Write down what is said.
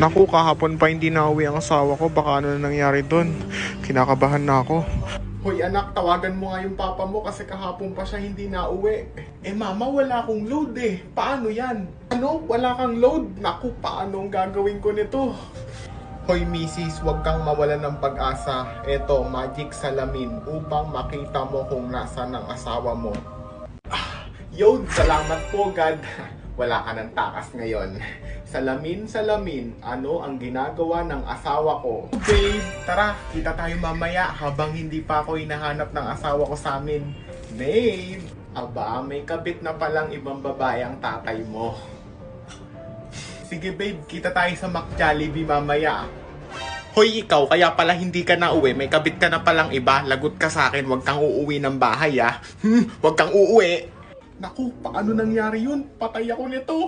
Naku, kahapon pa hindi nauwi ang asawa ko. Baka ano na nangyari doon. Kinakabahan na ako. Hoy anak, tawagan mo nga yung papa mo kasi kahapon pa siya hindi nauwi. Eh mama, wala akong load eh. Paano yan? Ano? Wala kang load? Naku, paano ang gagawin ko nito? Hoy misis, huwag kang mawalan ng pag-asa. Eto, magic salamin upang makita mo kung nasaan ang asawa mo. Yun, salamat po God. Wala ka ng takas ngayon. Salamin, salamin, ano ang ginagawa ng asawa ko? Babe, tara, kita tayo mamaya habang hindi pa ako hinahanap ng asawa ko sa amin. Babe, aba, may kabit na palang ibang babae ang tatay mo. Sige babe, kita tayo sa McJollibee mamaya. Hoy ikaw, kaya pala hindi ka na uwi, may kabit ka na palang iba. Lagot ka sa akin, wag kang uuwi ng bahay ah. Wag kang uuwi. Naku, paano nangyari yun? Patay ako nito.